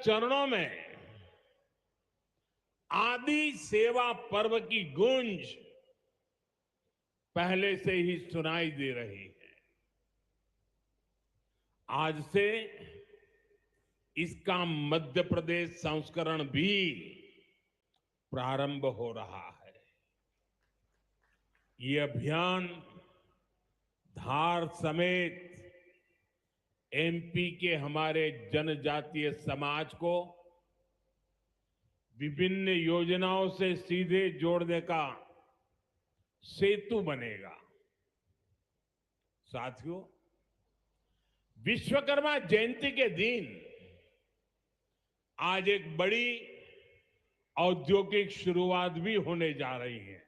चरणों में आदि सेवा पर्व की गूंज पहले से ही सुनाई दे रही है। आज से इसका मध्य प्रदेश संस्करण भी प्रारंभ हो रहा है। ये अभियान धार समेत एमपी के हमारे जनजातीय समाज को विभिन्न योजनाओं से सीधे जोड़ने का सेतु बनेगा। साथियों, विश्वकर्मा जयंती के दिन आज एक बड़ी औद्योगिक शुरुआत भी होने जा रही है।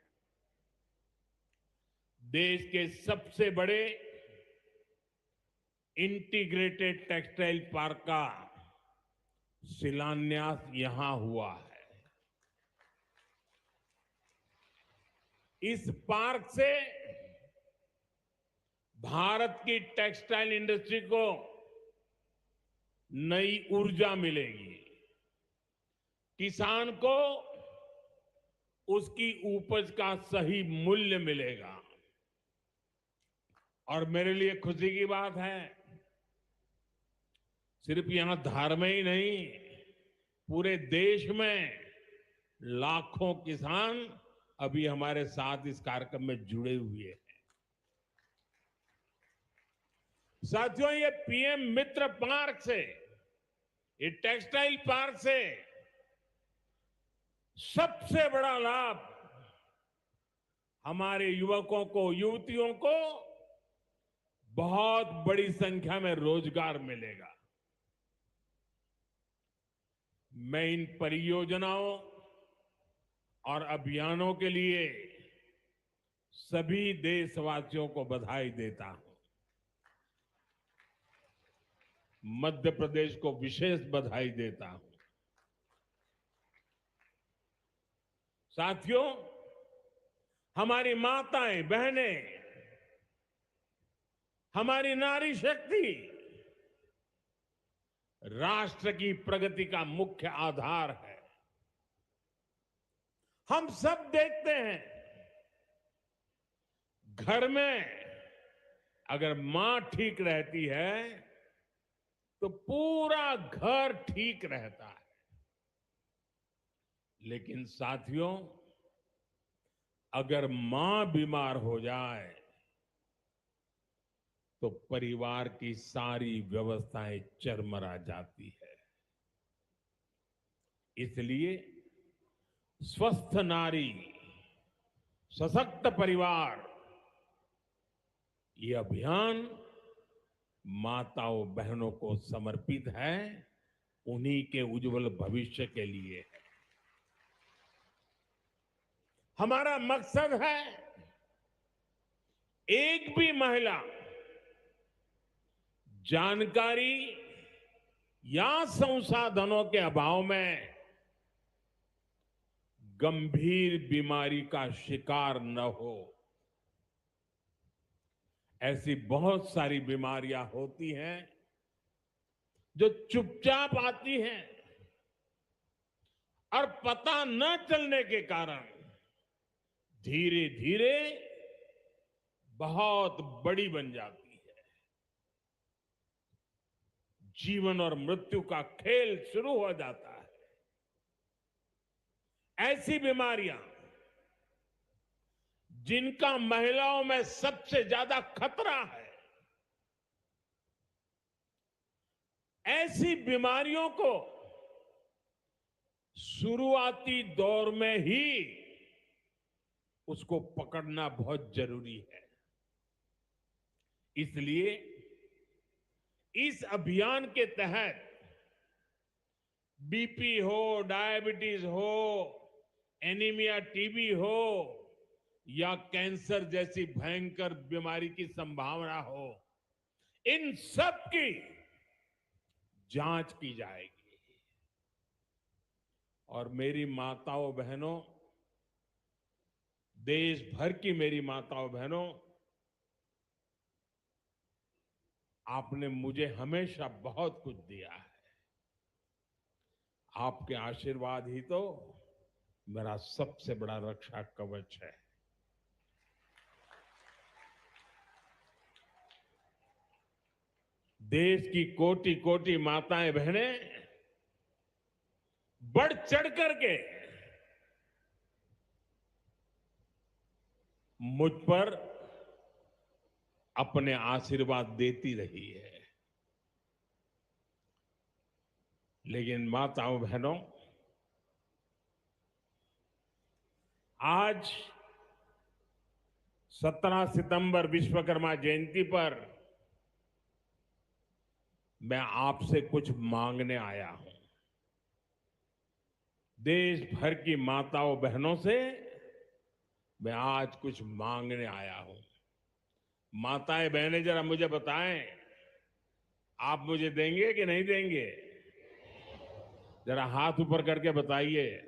देश के सबसे बड़े इंटीग्रेटेड टेक्सटाइल पार्क का शिलान्यास यहां हुआ है। इस पार्क से भारत की टेक्सटाइल इंडस्ट्री को नई ऊर्जा मिलेगी, किसान को उसकी उपज का सही मूल्य मिलेगा। और मेरे लिए खुशी की बात है, सिर्फ यहां धार में ही नहीं, पूरे देश में लाखों किसान अभी हमारे साथ इस कार्यक्रम में जुड़े हुए हैं। साथियों, ये पीएम मित्र पार्क से, ये टेक्सटाइल पार्क से सबसे बड़ा लाभ हमारे युवकों को, युवतियों को बहुत बड़ी संख्या में रोजगार मिलेगा। मैं इन परियोजनाओं और अभियानों के लिए सभी देशवासियों को बधाई देता हूं। मध्य प्रदेश को विशेष बधाई देता हूं। साथियों, हमारी माताएं, बहनें, हमारी नारी शक्ति राष्ट्र की प्रगति का मुख्य आधार है। हम सब देखते हैं, घर में अगर मां ठीक रहती है तो पूरा घर ठीक रहता है। लेकिन साथियों, अगर मां बीमार हो जाए तो परिवार की सारी व्यवस्थाएं चरमरा जाती है। इसलिए स्वस्थ नारी, सशक्त परिवार, ये अभियान माताओं बहनों को समर्पित है, उन्हीं के उज्जवल भविष्य के लिए है। हमारा मकसद है एक भी महिला जानकारी या संसाधनों के अभाव में गंभीर बीमारी का शिकार न हो। ऐसी बहुत सारी बीमारियां होती हैं जो चुपचाप आती हैं और पता न चलने के कारण धीरे धीरे बहुत बड़ी बन जाती है। जीवन और मृत्यु का खेल शुरू हो जाता है। ऐसी बीमारियां जिनका महिलाओं में सबसे ज्यादा खतरा है, ऐसी बीमारियों को शुरुआती दौर में ही उसको पकड़ना बहुत जरूरी है। इसलिए इस अभियान के तहत बीपी हो, डायबिटीज हो, एनीमिया, टीबी हो या कैंसर जैसी भयंकर बीमारी की संभावना हो, इन सब की जांच की जाएगी। और मेरी माताओं बहनों, देश भर की मेरी माताओं बहनों, आपने मुझे हमेशा बहुत कुछ दिया है। आपके आशीर्वाद ही तो मेरा सबसे बड़ा रक्षा कवच है। देश की कोटि कोटि माताएं बहनें बढ़ चढ़ करके मुझ पर अपने आशीर्वाद देती रही है। लेकिन माताओं बहनों, आज 17 सितंबर विश्वकर्मा जयंती पर मैं आपसे कुछ मांगने आया हूं। देश भर की माताओं बहनों से मैं आज कुछ मांगने आया हूं। माताएं बहनें, जरा मुझे बताएं, आप मुझे देंगे कि नहीं देंगे? जरा हाथ ऊपर करके बताइए।